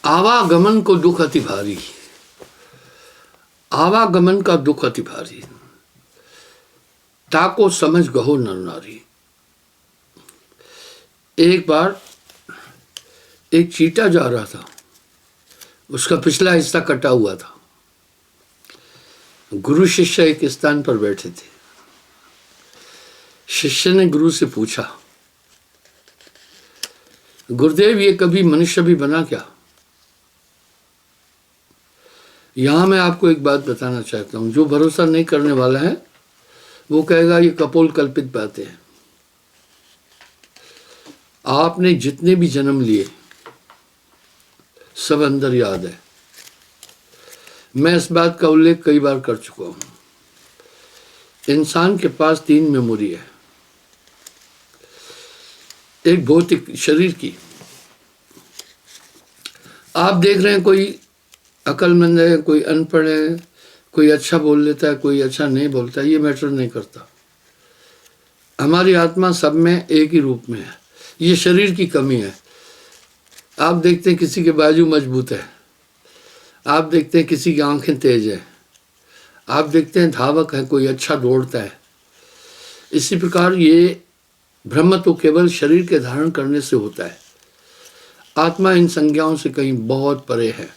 आवागमन को दुख अति भारी, आवागमन का दुख अति भारी, ताको समझ गहो नर नारी। एक बार एक चीता जा रहा था, उसका पिछला हिस्सा कटा हुआ था। गुरु शिष्य एक स्थान पर बैठे थे। शिष्य ने गुरु से पूछा, गुरुदेव ये कभी मनुष्य भी बना क्या? यहां मैं आपको एक बात बताना चाहता हूं, जो भरोसा नहीं करने वाला है वो कहेगा ये कपोल कल्पित बातें हैं। आपने जितने भी जन्म लिए सब अंदर याद है। मैं इस बात का उल्लेख कई बार कर चुका हूं। इंसान के पास 3 मेमोरी है। एक भौतिक शरीर की, आप देख रहे हैं कोई अक्लमंद है, कोई अनपढ़ है, कोई अच्छा बोल लेता है, कोई अच्छा नहीं बोलता, ये मैटर नहीं करता। हमारी आत्मा सब में एक ही रूप में है। ये शरीर की कमी है। आप देखते हैं किसी के बाजू मजबूत है, आप देखते हैं किसी की आंखें तेज है, आप देखते हैं धावक है, कोई अच्छा दौड़ता है। इसी प्रकार ये ब्रह्म तो केवल शरीर के धारण करने से होता है। आत्मा इन संज्ञाओं से कहीं बहुत परे है।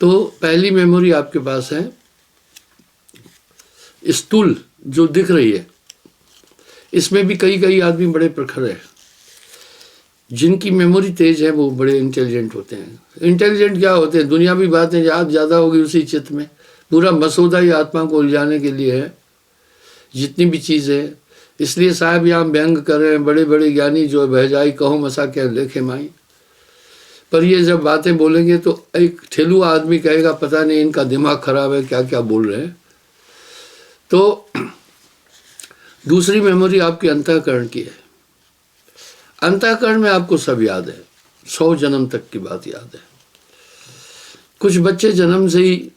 तो पहली मेमोरी आपके पास है स्थूल जो दिख रही है। इसमें भी कई कई आदमी बड़े प्रखर है। जिनकी मेमोरी तेज है वो बड़े इंटेलिजेंट होते हैं। इंटेलिजेंट क्या होते हैं? दुनियावी बातें याद ज़्यादा होगी उसी चित्त में। पूरा मसौदा ही आत्मा को उलझाने के लिए है, जितनी भी चीज़ है। इसलिए साहब यहाँ व्यंग कर रहे हैं, बड़े बड़े ज्ञानी जो बह जाई कहो मसा क्या लेखे माई। पर ये जब बातें बोलेंगे तो एक ठेलुआ आदमी कहेगा पता नहीं इनका दिमाग खराब है, क्या क्या बोल रहे हैं। तो दूसरी मेमोरी आपकी अंतःकरण की है। अंतःकरण में आपको सब याद है, 100 जन्म तक की बात याद है। कुछ बच्चे जन्म से ही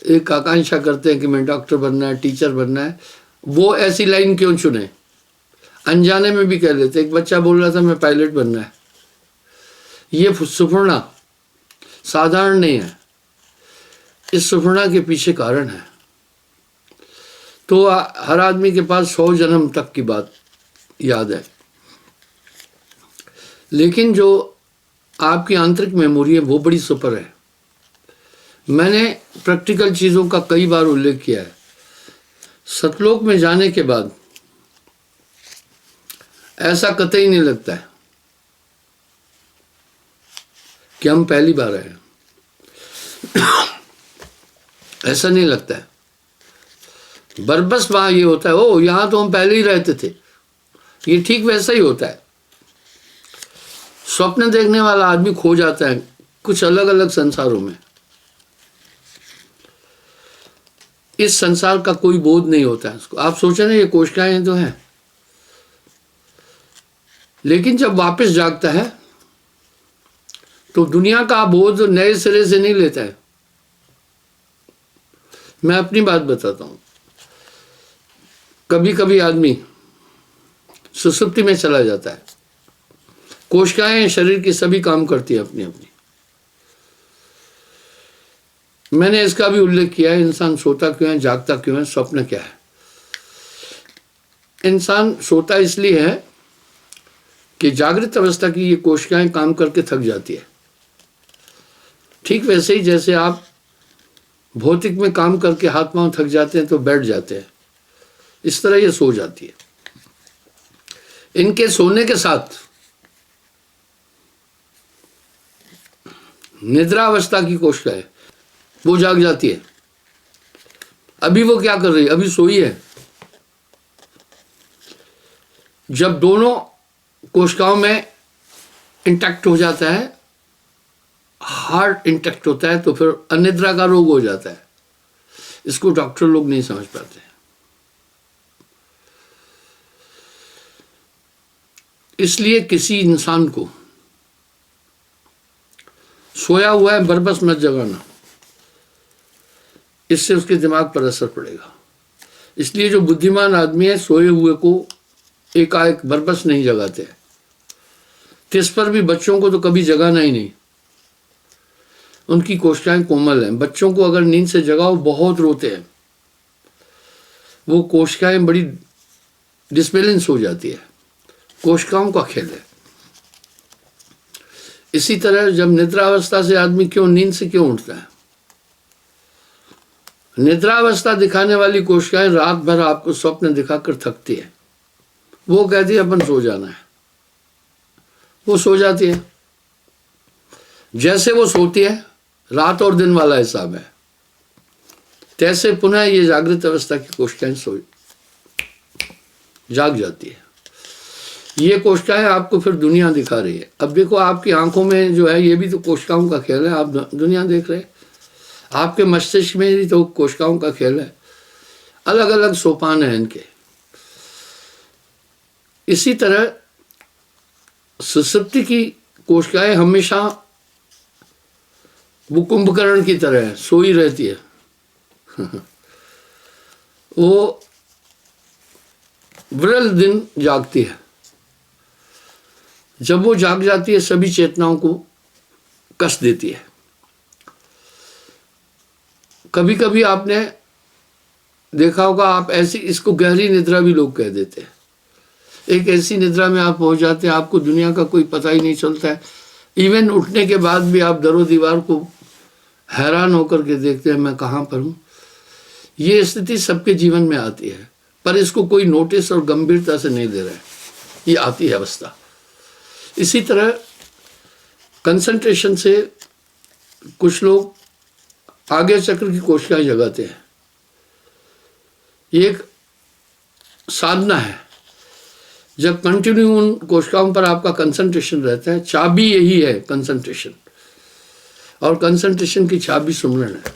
एक आकांक्षा करते हैं कि मैं डॉक्टर बनना है, टीचर बनना है। वो ऐसी लाइन क्यों चुने? अनजाने में भी कह लेते। एक बच्चा बोल रहा था मैं पायलट बनना है। ये सुफुर्णा साधारण नहीं है, इस सुफुर्णा के पीछे कारण है। तो हर आदमी के पास 100 जन्म तक की बात याद है। लेकिन जो आपकी आंतरिक मेमोरी है वो बड़ी सुपर है। मैंने प्रैक्टिकल चीज़ों का कई बार उल्लेख किया है। सतलोक में जाने के बाद ऐसा कतई नहीं लगता है कि हम पहली बार आए। ऐसा नहीं लगता है। बरबस वहां ये होता है, ओ यहां तो हम पहले ही रहते थे। ये ठीक वैसा ही होता है। स्वप्न देखने वाला आदमी खो जाता है कुछ अलग अलग संसारों में। इस संसार का कोई बोध नहीं होता है उसको। आप सोचे ना ये कोशिकाएं तो हैं, लेकिन जब वापस जागता है तो दुनिया का बोध नए सिरे से नहीं लेता है। मैं अपनी बात बताता हूं। कभी कभी आदमी सुसुप्ति में चला जाता है। कोशिकाएं शरीर की सभी काम करती है अपनी अपनी। मैंने इसका भी उल्लेख किया है, इंसान सोता क्यों है, जागता क्यों है, स्वप्न क्या है। इंसान सोता इसलिए है कि जागृत अवस्था की ये कोशिकाएं काम करके थक जाती है। ठीक वैसे ही जैसे आप भौतिक में काम करके हाथ पांव थक जाते हैं तो बैठ जाते हैं, इस तरह ये सो जाती है। इनके सोने के साथ निद्रा अवस्था की कोशिकाएं वो जाग जाती है। अभी वो क्या कर रही है? अभी सोई है। जब दोनों कोशिकाओं में इंटैक्ट हो जाता है, हार्ट इंटैक्ट होता है, तो फिर अनिद्रा का रोग हो जाता है। इसको डॉक्टर लोग नहीं समझ पाते। इसलिए किसी इंसान को सोया हुआ है बरबस मत जगाना, इससे उसके दिमाग पर असर पड़ेगा। इसलिए जो बुद्धिमान आदमी है सोए हुए को एकाएक बरबस नहीं जगाते हैं। तिस पर भी बच्चों को तो कभी जगाना ही नहीं। उनकी कोशिकाएं कोमल हैं। बच्चों को अगर नींद से जगाओ बहुत रोते हैं, वो कोशिकाएं बड़ी डिसबैलेंस हो जाती है। कोशिकाओं का खेल है। इसी तरह जब निद्रावस्था से आदमी नींद से क्यों उठता है? निद्रावस्था दिखाने वाली कोशिकाएं रात भर आपको स्वप्न दिखाकर थकती है। वो कहती है अपन सो जाना है, वो सो जाती है। जैसे वो सोती है, रात और दिन वाला हिसाब है, तैसे पुनः ये जागृत अवस्था की कोशिकाएं जाग जाती है। ये कोशिकाएं आपको फिर दुनिया दिखा रही है। अब देखो आपकी आंखों में जो है, ये भी तो कोशिकाओं का खेल है। आप दुनिया देख रहे हैं, आपके मस्तिष्क में भी तो कोशिकाओं का खेल है। अलग अलग सोपान है इनके। इसी तरह सुषुप्ति की कोशिकाएं हमेशा वो कुंभकर्ण की तरह है, सोई रहती है। वो विरल दिन जागती है। जब वो जाग जाती है, सभी चेतनाओं को कस देती है। कभी कभी आपने देखा होगा, आप ऐसी, इसको गहरी निद्रा भी लोग कह देते हैं। एक ऐसी निद्रा में आप पहुंच जाते हैं, आपको दुनिया का कोई पता ही नहीं चलता है। इवन उठने के बाद भी आप दरो दीवार को हैरान होकर के देखते हैं, मैं कहाँ पर हूँ। ये स्थिति सबके जीवन में आती है, पर इसको कोई नोटिस और गंभीरता से नहीं दे रहा है। ये आती है अवस्था। इसी तरह कंसंट्रेशन से कुछ लोग आगे चक्र की कोशिकाएं जगाते हैं। ये एक साधना है। जब कंटिन्यू उन कोशिकाओं पर आपका कंसंट्रेशन रहता है, चाबी यही है कंसंट्रेशन, और कंसंट्रेशन की चाबी सुमरण है।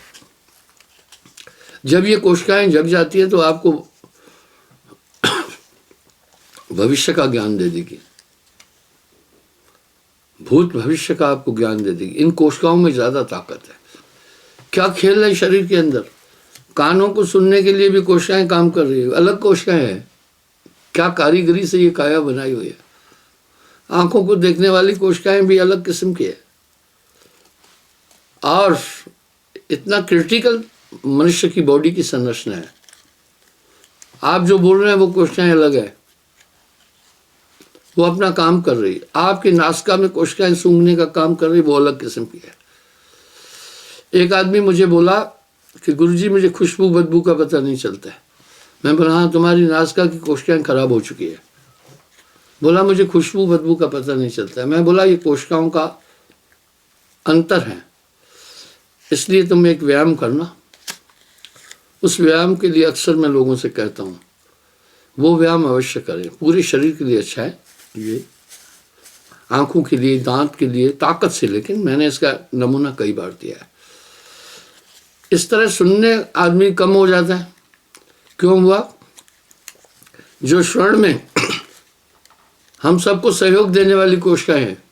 जब ये कोशिकाएं जग जाती है तो आपको भविष्य का ज्ञान दे देगी, भूत भविष्य का आपको ज्ञान दे देगी। इन कोशिकाओं में ज्यादा ताकत है। क्या खेल है शरीर के अंदर। कानों को सुनने के लिए भी कोशिकाएं काम कर रही है, अलग कोशिकाएं हैं। क्या कारीगरी से ये काया बनाई हुई है। आंखों को देखने वाली कोशिकाएं भी अलग किस्म की है। और इतना क्रिटिकल मनुष्य की बॉडी की संरचना है। आप जो बोल रहे हैं वो कोशिकाएं अलग है, वो अपना काम कर रही है। आपकी नासिका में कोशिकाएं सूंघने का काम कर रही, वो अलग किस्म की है। एक आदमी मुझे बोला कि गुरुजी मुझे खुशबू बदबू का पता नहीं चलता है। मैं बोला हाँ, तुम्हारी नासिका की कोशिकाएं खराब हो चुकी है। बोला मुझे खुशबू बदबू का पता नहीं चलता है। मैं बोला ये कोशिकाओं का अंतर है, इसलिए तुम एक व्यायाम करना। उस व्यायाम के लिए अक्सर मैं लोगों से कहता हूँ वो व्यायाम अवश्य करें। पूरे शरीर के लिए अच्छा है ये, आंखों के लिए, दांत के लिए, ताकत से। लेकिन मैंने इसका नमूना कई बार दिया है। इस तरह सुनने आदमी कम हो जाता है। क्यों हुआ? जो श्रवण में हम सबको सहयोग देने वाली कोशिकाएं हैं,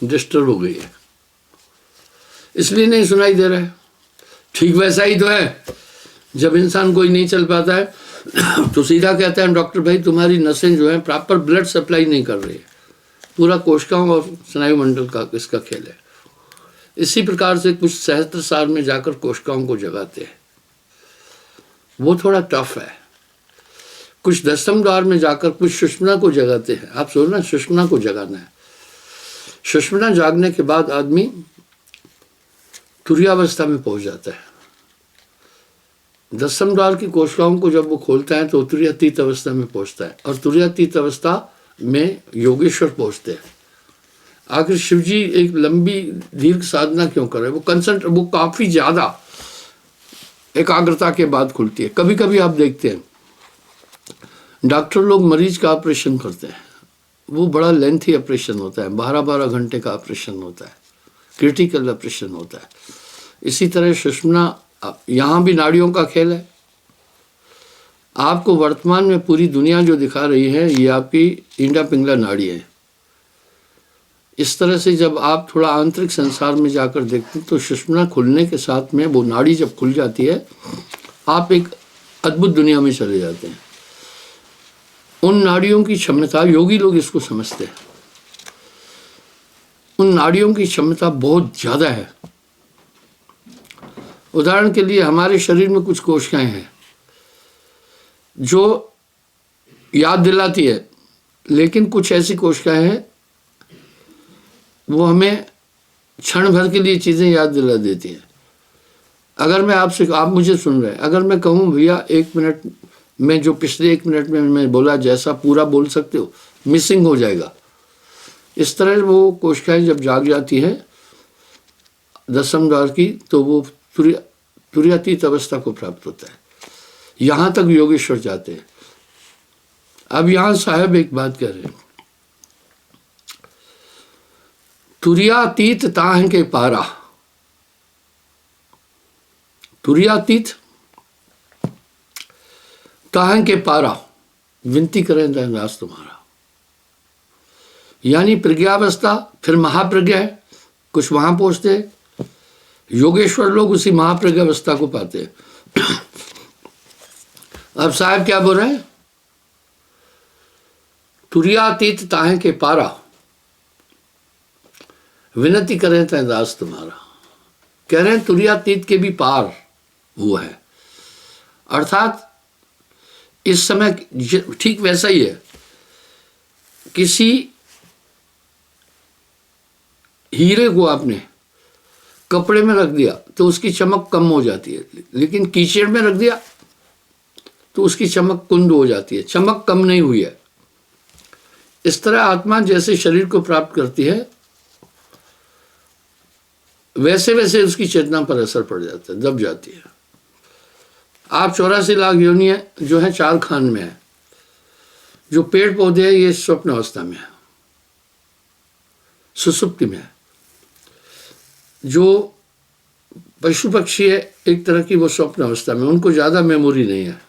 डिस्टर्ब हो गई है, इसलिए नहीं सुनाई दे रहा है। ठीक वैसा ही तो है, जब इंसान कोई नहीं चल पाता है तो सीधा कहता है डॉक्टर भाई तुम्हारी नसें जो है प्रॉपर ब्लड सप्लाई नहीं कर रही है। पूरा कोशिकाओं और स्नायु मंडल का इसका खेल है। इसी प्रकार से कुछ सहस्त्रसार में जाकर कोशिकाओं को जगाते हैं, वो थोड़ा टफ है। कुछ दशम द्वार में जाकर कुछ सुषुम्ना को जगाते हैं। आप सोचना सुषुम्ना को जगाना है। सुषुम्ना जागने के बाद आदमी तुरीयावस्था में पहुंच जाता है। दशम द्वार की कोशिकाओं को जब वो खोलता है तो तुरीयातीत अवस्था में पहुंचता है, और तुरीयातीत अवस्था में योगेश्वर पहुंचते हैं। आखिर शिवजी एक लंबी दीर्घ साधना क्यों कर रहे हैं? वो काफी ज्यादा एकाग्रता के बाद खुलती है। कभी कभी आप देखते हैं डॉक्टर लोग मरीज का ऑपरेशन करते हैं, वो बड़ा लेंथी ऑपरेशन होता है, 12-12 घंटे का ऑपरेशन होता है, क्रिटिकल ऑपरेशन होता है। इसी तरह सुषुम्ना, यहाँ भी नाड़ियों का खेल है। आपको वर्तमान में पूरी दुनिया जो दिखा रही है ये आपकी ईंडा पिंगला नाड़ी है। इस तरह से जब आप थोड़ा आंतरिक संसार में जाकर देखते हैं तो सुषुम्ना खुलने के साथ में वो नाड़ी जब खुल जाती है, आप एक अद्भुत दुनिया में चले जाते हैं। उन नाड़ियों की क्षमता, योगी लोग इसको समझते हैं। उन नाड़ियों की क्षमता बहुत ज़्यादा है। उदाहरण के लिए हमारे शरीर में कुछ कोशिकाएं हैं जो याद दिलाती है, लेकिन कुछ ऐसी कोशिकाएं हैं वो हमें क्षण भर के लिए चीज़ें याद दिला देती हैं। अगर मैं आपसे, आप मुझे सुन रहे हैं, अगर मैं कहूँ भैया 1 मिनट में जो पिछले 1 मिनट में मैं बोला जैसा पूरा बोल सकते हो, मिसिंग हो जाएगा। इस तरह वो कोशिकाएं जब जाग जाती हैं दसम द्वार की, तो वो तुरीयातीत अवस्था को प्राप्त होता है। यहाँ तक योगेश्वर जाते हैं। अब यहाँ साहब एक बात कह रहे हैं, तुरीयातीत ताह के पारा, तुरीयातीत ताह के पारा, विनती करें दास तुम्हारा। यानी प्रज्ञावस्था, फिर महाप्रज्ञा है, कुछ वहां पहुंचते हैं। योगेश्वर लोग उसी महाप्रज्ञावस्था को पाते हैं। अब साहब क्या बोल रहे हैं, तुरीयातीत ताहे के पारा, विनती करें तय दास तुम्हारा। कह रहे हैं तुरीयातीत के भी पार वो है। अर्थात इस समय ठीक वैसा ही है, किसी हीरे को आपने कपड़े में रख दिया तो उसकी चमक कम हो जाती है, लेकिन कीचड़ में रख दिया तो उसकी चमक कुंद हो जाती है, चमक कम नहीं हुई है। इस तरह आत्मा जैसे शरीर को प्राप्त करती है वैसे वैसे उसकी चेतना पर असर पड़ जाता है, दब जाती है। आप 84 लाख योनियां जो है 4 खान में है, जो पेड़ पौधे हैं ये स्वप्न अवस्था में है, सुसुप्ति में है। जो पशु पक्षी है एक तरह की, वो स्वप्न अवस्था में, उनको ज्यादा मेमोरी नहीं है।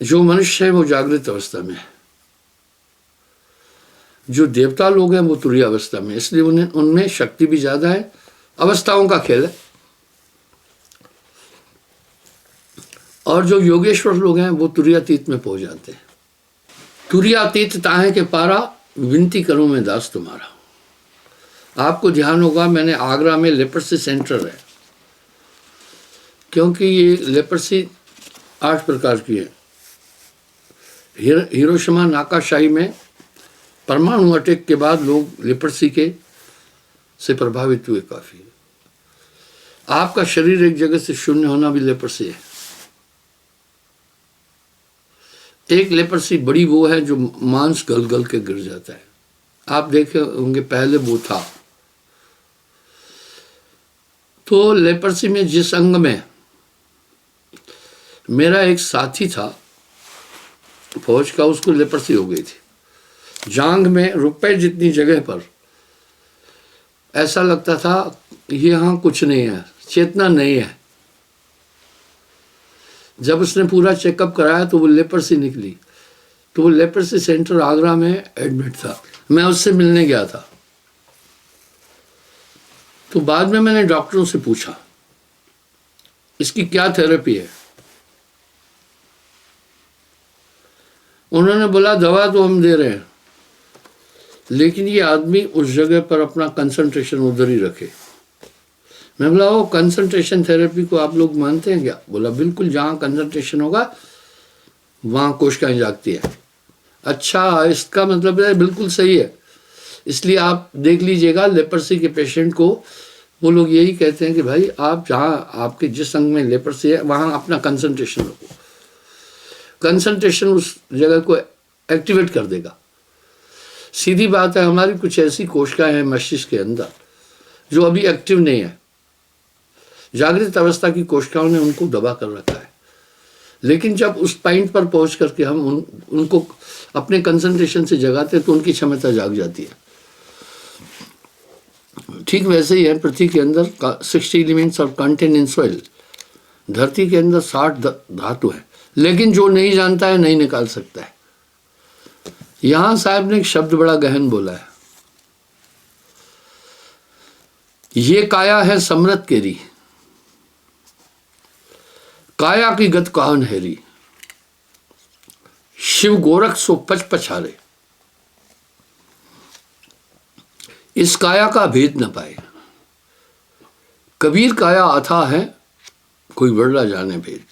जो मनुष्य है वो जागृत अवस्था में है। जो देवता लोग हैं वो तुरीय अवस्था में, इसलिए उन्हें उनमें शक्ति भी ज्यादा है। अवस्थाओं का खेल है। और जो योगेश्वर लोग हैं वो तुरीयातीत में पहुंच जाते हैं। तुरीयातीत ताहे के पारा, विनती करूं मैं दास तुम्हारा। आपको ध्यान होगा मैंने आगरा में लेपर्सी सेंटर है, क्योंकि ये लेपर्सी 8 प्रकार की है। हिरोशिमा नाकाशाई में परमाणु अटैक के बाद लोग लेपर्सी के से प्रभावित हुए काफी। आपका शरीर एक जगह से शून्य होना भी लेपर्सी है। एक लेपर्सी बड़ी वो है जो मांस गल गल के गिर जाता है, आप देखे होंगे पहले वो था। तो लेपर्सी में जिस अंग में, मेरा एक साथी था फौज का, उसको लेपर्सी हो गई थी। जांघ में रुपए जितनी जगह पर ऐसा लगता था यहाँ कुछ नहीं है, चेतना नहीं है। जब उसने पूरा चेकअप कराया तो वो लेपर्सी निकली। तो वो लेपर्सी सेंटर आगरा में एडमिट था। मैं उससे मिलने गया था। तो बाद में मैंने डॉक्टरों से पूछा इसकी क्या थेरेपी है। उन्होंने बोला दवा तो हम दे रहे हैं, लेकिन ये आदमी उस जगह पर अपना कंसंट्रेशन उधर ही रखे। मैं बोला वो कंसंट्रेशन थेरेपी को आप लोग मानते हैं क्या? बोला बिल्कुल, जहाँ कंसंट्रेशन होगा वहाँ कोशिकाएं जागती है। अच्छा, इसका मतलब है बिल्कुल सही है। इसलिए आप देख लीजिएगा लेपर्सी के पेशेंट को वो लोग यही कहते हैं कि भाई आप जहाँ आपके जिस अंग में लेपर्सी है वहाँ अपना कंसंट्रेशन रखो। कंसंट्रेशन उस जगह को एक्टिवेट कर देगा। सीधी बात है, हमारी कुछ ऐसी कोशिकाएं हैं मस्तिष्क के अंदर जो अभी एक्टिव नहीं है। जागृत अवस्था की कोशिकाओं ने उनको दबा कर रखा है, लेकिन जब उस पॉइंट पर पहुंच करके हम उनको अपने कंसंट्रेशन से जगाते हैं तो उनकी क्षमता जाग जाती है। ठीक वैसे ही है पृथ्वी के अंदर 60 एलिमेंट्स और कंटेन इन सॉइल। धरती के अंदर 60 धातु है, लेकिन जो नहीं जानता है नहीं निकाल सकता है। यहां साहब ने एक शब्द बड़ा गहन बोला है, ये काया है समृत केरी, काया की गत कौन हेरी, शिव गोरख सो पच पछारे। इस काया का भेद न पाए। कबीर काया अथा है, कोई बड़ा जाने भेद।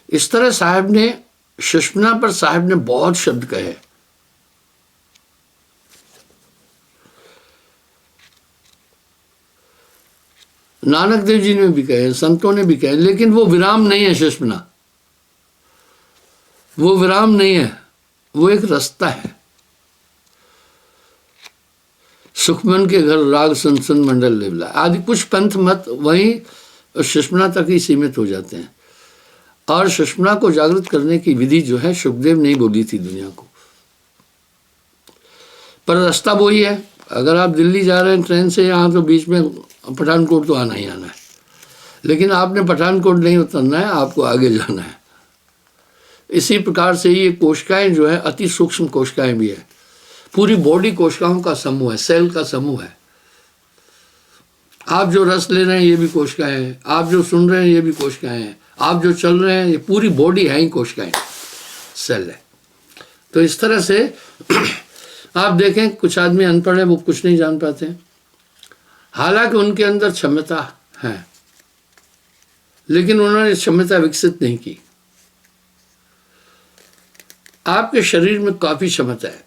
इस तरह साहब ने सुषमना पर साहब ने बहुत शब्द कहे। नानक देव जी ने भी कहे, संतों ने भी कहे, लेकिन वो विराम नहीं है। सुषमना वो विराम नहीं है, वो एक रास्ता है। सुखमन के घर राग सुन सुन मंडल लेवला आदि कुछ पंथ मत वहीं सुषमना तक ही सीमित हो जाते हैं। और सुषमना को जागृत करने की विधि जो है सुखदेव ने बोली थी दुनिया को, पर रास्ता वही है। अगर आप दिल्ली जा रहे हैं ट्रेन से यहाँ, तो बीच में पठानकोट तो आना ही आना है, लेकिन आपने पठानकोट नहीं उतरना है, आपको आगे जाना है। इसी प्रकार से ये कोशिकाएं जो है अति सूक्ष्म कोशिकाएं भी है। पूरी बॉडी कोशिकाओं का समूह है, सेल का समूह है। आप जो रस ले रहे हैं ये भी कोशिकाएं हैं, आप जो सुन रहे हैं ये भी कोशिकाएं हैं, आप जो चल रहे हैं ये पूरी बॉडी है ही कोशिकाएं, सेल है। तो इस तरह से आप देखें कुछ आदमी अनपढ़ है, वो कुछ नहीं जान पाते हैं, हालांकि उनके अंदर क्षमता है, लेकिन उन्होंने क्षमता विकसित नहीं की। आपके शरीर में काफी क्षमता है,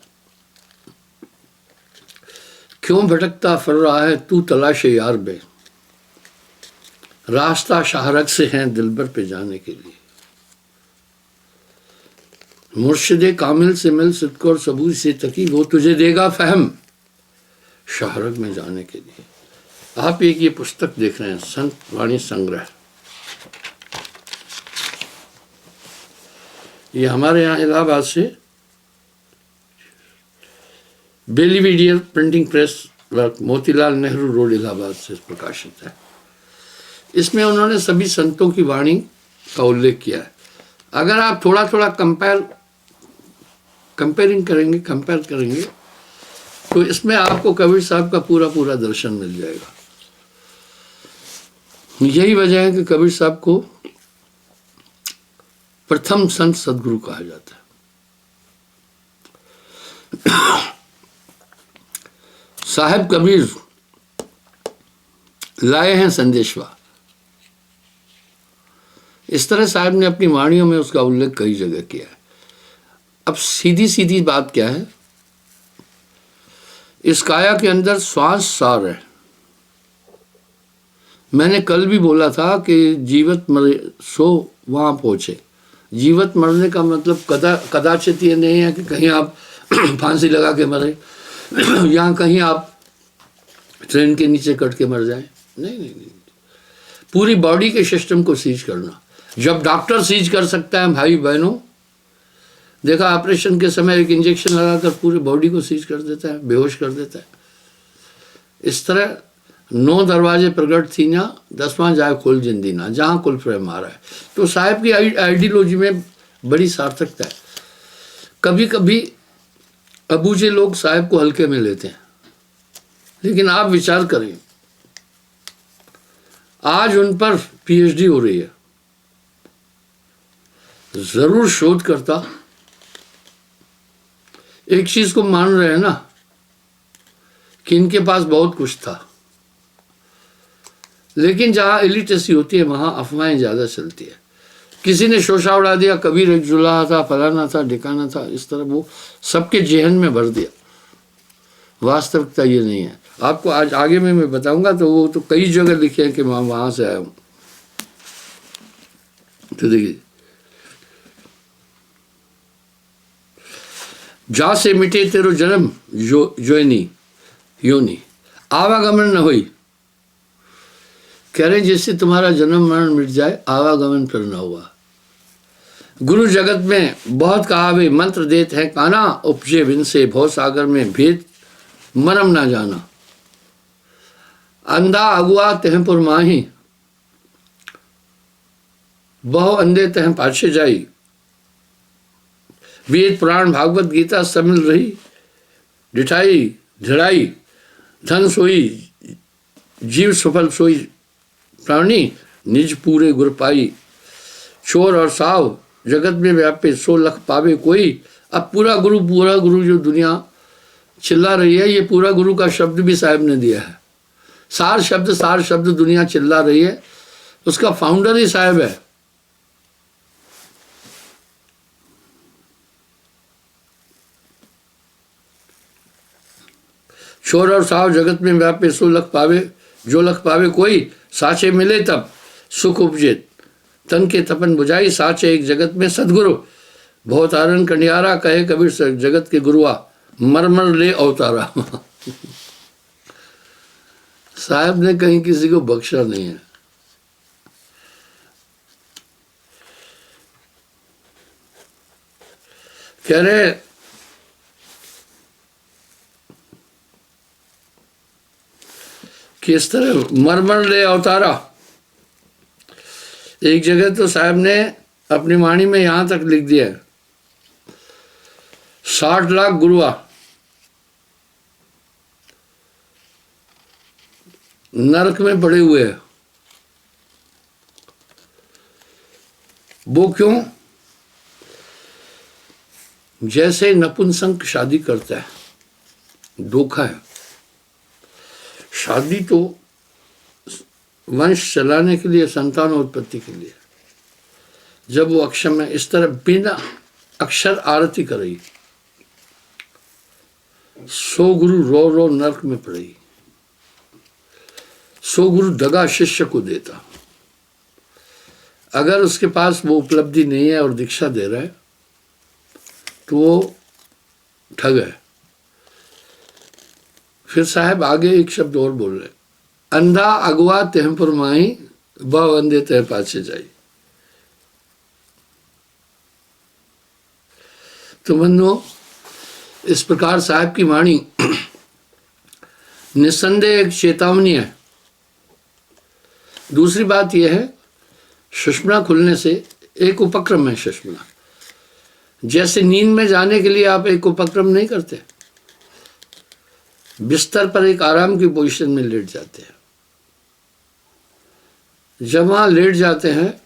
क्यों भटकता फिर रहा है तू तलाशे यार बे, रास्ता शाहरग से है दिलबर पे जाने के लिए। मुर्शिदे कामिल से मिल सिद्को और सबूत से तकी, वो तुझे देगा फहम शाहरग में जाने के लिए। आप एक ये पुस्तक देख रहे हैं, संत वाणी संग्रह। ये हमारे यहाँ इलाहाबाद से Belvedere printing press work, Motilal Nehru road Allahabad से प्रकाशित है। इसमें उन्होंने सभी संतों की वाणी का उल्लेख किया है। अगर आप थोड़ा थोड़ा कंपेयर करेंगे तो इसमें आपको कबीर साहब का पूरा पूरा दर्शन मिल जाएगा। यही वजह है कि कबीर साहब को प्रथम संत सदगुरु कहा जाता है। साहिब कबीर लाए हैं संदेशवा। इस तरह साहब ने अपनी वाणियों में उसका उल्लेख कई जगह किया है। अब सीधी सीधी बात क्या है, इस काया के अंदर श्वास सार है। मैंने कल भी बोला था कि जीवत मरे सो वहां पहुंचे। जीवत मरने का मतलब कदाचित ये नहीं है कि कहीं आप फांसी लगा के मरे या कहीं आप ट्रेन के नीचे कट के मर जाए। नहीं, पूरी बॉडी के सिस्टम को सीज करना। जब डॉक्टर सीज कर सकता है भाई बहनों, देखा ऑपरेशन के समय एक इंजेक्शन लगाकर पूरी बॉडी को सीज कर देता है, बेहोश कर देता है। इस तरह 9 दरवाजे प्रगट थी ना, 10वां जाए खोल जिंदी ना, जहाँ कुल प्रेम मारा है। तो साहब की आइडियोलॉजी में बड़ी सार्थकता है। कभी कभी अबूझे लोग साहब को हल्के में लेते हैं, लेकिन आप विचार करें, आज उन पर पीएचडी हो रही है। जरूर शोधकर्ता एक चीज को मान रहे हैं ना कि इनके पास बहुत कुछ था, लेकिन जहां इलिटरेसी होती है वहां अफवाहें ज्यादा चलती है। किसी ने शोशा उड़ा दिया, कबीर एक जुलाहा था, फलाना था, ढिकाना था, इस तरह वो सबके जेहन में भर दिया। वास्तविकता ये नहीं है। आपको आज आगे में मैं बताऊंगा, तो वो तो कई जगह लिखे हैं कि मैं वहां से आया हूं। तो देखिए, जा से मिटे तेरो जन्म योनी आवागमन न हुई। कह रहे जैसे तुम्हारा जन्म मरण मिट जाए, आवागमन फिर न हुआ। गुरु जगत में बहुत कहावे, मंत्र देत है काना, उपजे बिन से भव सागर में भेद मरम ना जाना। अंधा अगुआ तह पुर माही, बहु अंधे तह पाछे जाई। वेद पुराण भागवत गीता सब मिल रही, डिठाई ढिड़ाई धन सोई, जीव सफल सोई प्राणी, निज पूरे गुर पाई। चोर और साव जगत में व्यापे, 100 लख पावे कोई। अब पूरा गुरु जो दुनिया चिल्ला रही है, ये पूरा गुरु का शब्द भी साहब ने दिया है। सार शब्द दुनिया चिल्ला रही है, उसका फाउंडर ही साहब है। छोर और साव जगत में व्यापे सो लख पावे, जो लख पावे कोई, साचे मिले तब सुख उपजे, तन के तपन बुझाई, साचे एक जगत में सदगुरु, बहुत आरण कंडियारा, कहे कबीर जगत के गुरुआ, मरमर ले अवतारा। साहब ने कहीं किसी को बख्शा नहीं है। कह रहे किस तरह मरमर ले अवतारा। एक जगह तो साहब ने अपनी वाणी में यहां तक लिख दिया, 60 लाख गुरुआ नरक में पड़े हुए हैं। वो क्यों? जैसे नपुंसक शादी करता है, धोखा है। शादी तो वंश चलाने के लिए, संतान उत्पत्ति के लिए। जब वो अक्षम है, इस तरह बिना अक्षर आरती करी, 100 गुरु रो रो नरक में पड़ी। 100 गुरु दगा शिष्य को देता। अगर उसके पास वो उपलब्धि नहीं है और दीक्षा दे रहा है तो वो ठग है। फिर साहब आगे एक शब्द और बोल रहे, अंधा अगवा तेह पुरमाई, ब अंधे तह पाछे जाई। तो बंधुओं, इस प्रकार साहब की वाणी निस्संदेह एक चेतावनी है। दूसरी बात यह है, सुषुम्ना खुलने से एक उपक्रम है। सुषुम्ना जैसे नींद में जाने के लिए आप एक उपक्रम नहीं करते, बिस्तर पर एक आराम की पोजीशन में लेट जाते हैं। जब वहां लेट जाते हैं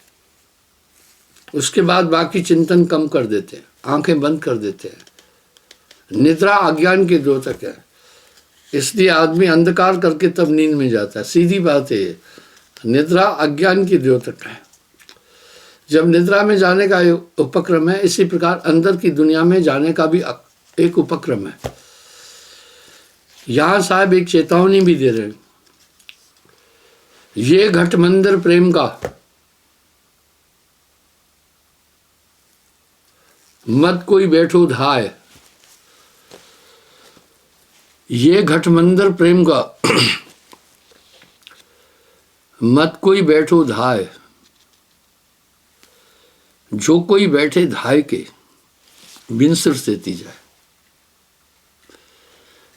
उसके बाद बाकी चिंतन कम कर देते हैं, आंखें बंद कर देते हैं। निद्रा अज्ञान के द्योतक है, इसलिए आदमी अंधकार करके तब नींद में जाता है। सीधी बात है, निद्रा अज्ञान की द्योतक है। जब निद्रा में जाने का उपक्रम है, इसी प्रकार अंदर की दुनिया में जाने का भी एक उपक्रम है। यहां साहब एक चेतावनी भी दे रहे हैं, ये घट मंदिर प्रेम का मत कोई बैठो धाय। ये घट मंदिर प्रेम का मत कोई बैठो धाय, जो कोई बैठे धाय के बिन सिर सेती जाए।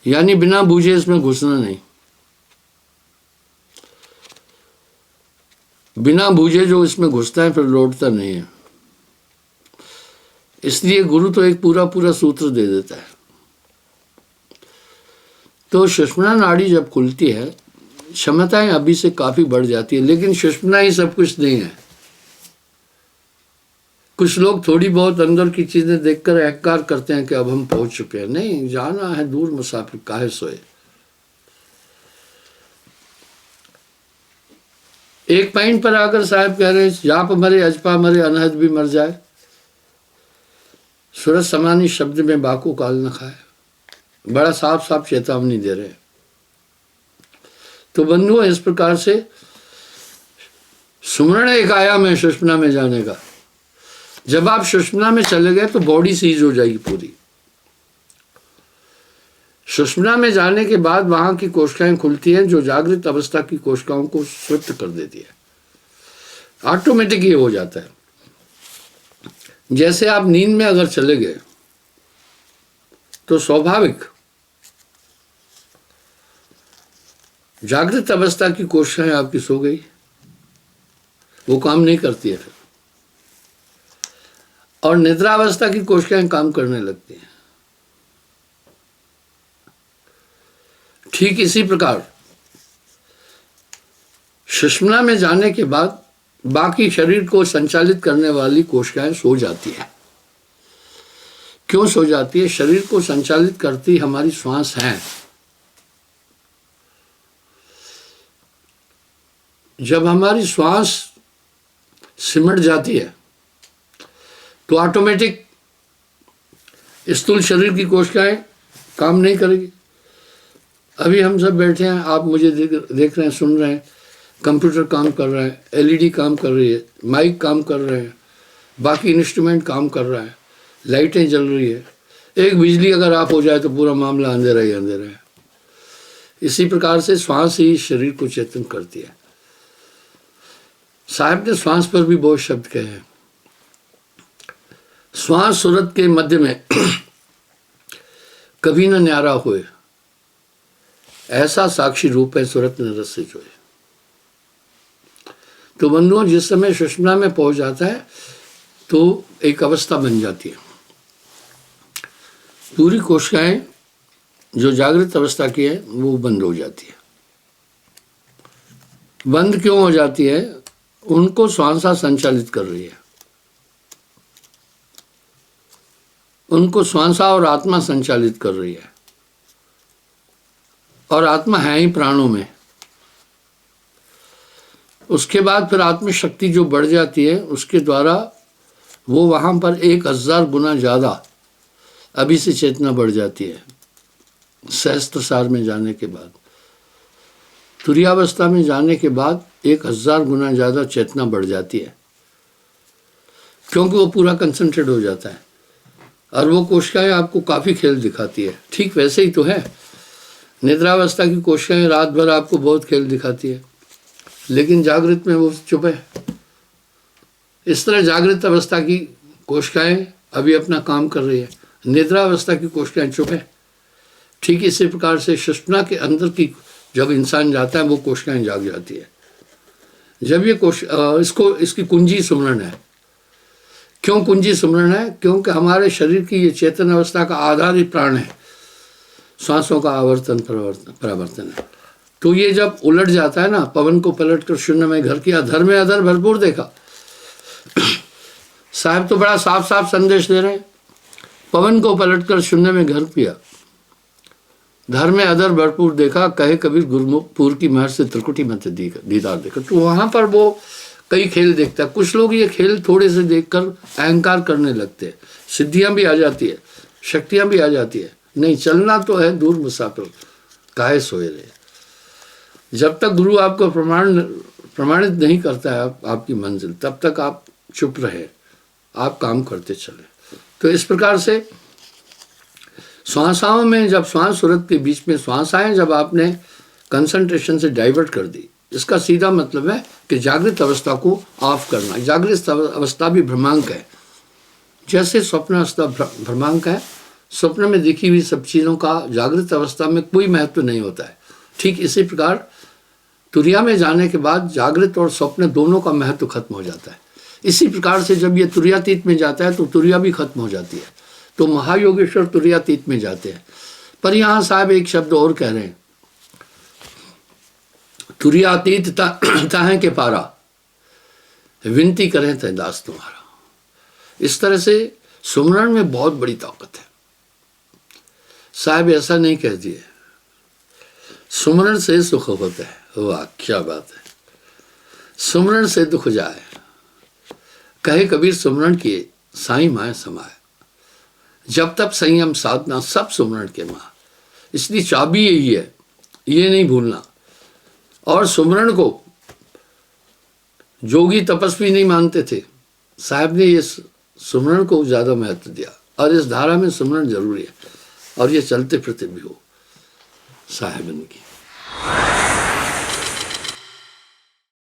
यानी बिना बूझे इसमें घुसना नहीं। बिना बूझे जो इसमें घुसता है फिर लौटता नहीं है। इसलिए गुरु तो एक पूरा पूरा सूत्र दे देता है। तो सुषुम्ना नाड़ी जब खुलती है, क्षमताएं अभी से काफी बढ़ जाती है, लेकिन सुषुम्ना ही सब कुछ नहीं है। कुछ लोग थोड़ी बहुत अंदर की चीजें देखकर अहंकार करते हैं कि अब हम पहुंच चुके हैं। नहीं, जाना है दूर मुसाफिर काहे सोए। एक पॉइंट पर आकर साहब कह रहे हैं, जाप मरे अजपा मरे अनहद भी मर जाए, सूरज समानी शब्द में बाको काल न खाए। बड़ा साफ साफ चेतावनी दे रहे हैं। तो बंधुओं, इस प्रकार से सुमरण एक आयाम है सुषुम्ना में जाने का। जब आप सुषुम्ना में चले गए तो बॉडी सीज हो जाएगी पूरी। सुषुम्ना में जाने के बाद वहां की कोशिकाएं खुलती हैं, जो जागृत अवस्था की कोशिकाओं को सुप्त कर देती है। ऑटोमेटिक ये हो जाता है। जैसे आप नींद में अगर चले गए तो स्वाभाविक जागृत अवस्था की कोशिकाएं आपकी सो गई, वो काम नहीं करती है फिर, और निद्रावस्था की कोशिकाएं काम करने लगती हैं। ठीक इसी प्रकार सुषुम्ना में जाने के बाद बाकी शरीर को संचालित करने वाली कोशिकाएं सो जाती हैं। क्यों सो जाती है? शरीर को संचालित करती हमारी श्वास है। जब हमारी श्वास सिमट जाती है तो ऑटोमेटिक स्थूल शरीर की कोशिकाएं काम नहीं करेगी। अभी हम सब बैठे हैं, आप मुझे देख रहे हैं, सुन रहे हैं, कंप्यूटर काम कर रहा है, एलईडी काम कर रही है, माइक काम कर रहे हैं, बाकी इंस्ट्रूमेंट काम कर रहा है, लाइटें जल रही है। एक बिजली अगर ऑफ हो जाए तो पूरा मामला अंधेरा ही अंधेरा है। इसी प्रकार से श्वास ही शरीर को चेतन करती है। साहब ने श्वास पर भी बहुत शब्द कहे हैं। श्वास सूरत के मध्य में कभी न न्यारा हुए, ऐसा साक्षी रूप है सूरत में रस से जोए। तो बंधुओं, जिस समय सुषुम्ना में पहुंच जाता है तो एक अवस्था बन जाती है, पूरी कोशिकाएं जो जागृत अवस्था की है वो बंद हो जाती है। बंद क्यों हो जाती है? उनको श्वासा संचालित कर रही है, उनको श्वासा और आत्मा संचालित कर रही है, और आत्मा है ही प्राणों में। उसके बाद फिर आत्म शक्ति जो बढ़ जाती है उसके द्वारा वो वहां पर 1000 गुना ज़्यादा अभी से चेतना बढ़ जाती है। सहस्त्र सार में जाने के बाद, तुरीयावस्था में जाने के बाद 1000 गुना ज़्यादा चेतना बढ़ जाती है, क्योंकि वो पूरा कंसंट्रेट हो जाता है और वो कोशिकाएं आपको काफ़ी खेल दिखाती है। ठीक वैसे ही तो है, निद्रावस्था की कोशिकाएं रात भर आपको बहुत खेल दिखाती है, लेकिन जागृत में वो चुप है। इस तरह जागृत अवस्था की कोशिकाएं अभी अपना काम कर रही है, निद्रावस्था की कोशिकाएं चुप है। ठीक इसी प्रकार से सुषुम्ना के अंदर की जब इंसान जाता है वो कोशिकाएं जाग जाती है। जब ये इसकी कुंजी सुमरण है। क्यों कुंजी सुमरण है? क्योंकि हमारे शरीर की ये चेतन अवस्था का आधार ही प्राण है, सांसों का आवर्तन परावर्तन है। तो ये जब उलट जाता है ना, पवन को पलट कर शून्य में घर किया, धर में अधर भरपूर देखा। साहब तो बड़ा साफ साफ संदेश दे रहे हैं, पवन को पलट कर शून्य में घर किया, धर में अधर भरपूर देखा, कहे कबीर गुरुपुर की महर से त्रिकुटी मत दीदार देखा। तो वहां पर वो कई खेल देखता है। कुछ लोग ये खेल थोड़े से देखकर अहंकार करने लगते हैं, सिद्धियां भी आ जाती है, शक्तियां भी आ जाती है। नहीं, चलना तो है दूर मुसाफिर काहे सोए रहे। जब तक गुरु आपको प्रमाणित नहीं करता है आपकी मंजिल, तब तक आप चुप रहे, आप काम करते चले। तो इस प्रकार से श्वासाओं में, जब श्वास सूरत के बीच में श्वासाएं जब आपने कंसंट्रेशन से डाइवर्ट कर दी, इसका सीधा मतलब है कि जागृत अवस्था को ऑफ करना। जागृत अवस्था भी भ्रमांक है, जैसे स्वप्न अवस्था भ्रमांक है। स्वप्न में देखी हुई सब चीज़ों का जागृत अवस्था में कोई महत्व नहीं होता है। ठीक इसी प्रकार तुरिया में जाने के बाद जागृत और स्वप्न दोनों का महत्व खत्म हो जाता है। इसी प्रकार से जब ये तुरियातीत में जाता है तो तुरिया भी खत्म हो जाती है। तो महायोगेश्वर तुरियातीत में जाते हैं। पर यहाँ साहब एक शब्द और कह रहे हैं, तुरियातीत ताहे के पारा, विनती करें तय दास तुम्हारा। इस तरह से सुमरण में बहुत बड़ी ताकत है। साहब ऐसा नहीं कह दिए सुमरण से सुख होता है। वाह क्या बात है, सुमरण से दुख जाए, कहे कबीर सुमरण किए साईं माए समाए। जब तक संयम साधना सब सुमरण के माँ। इसलिए चाबी यही है, ये नहीं भूलना। और सुमरण को जोगी तपस्वी नहीं मानते थे, साहब ने ये सुमरण को ज़्यादा महत्व दिया। और इस धारा में सुमरण जरूरी है, और ये चलते फिरते भी हो साहेबन की।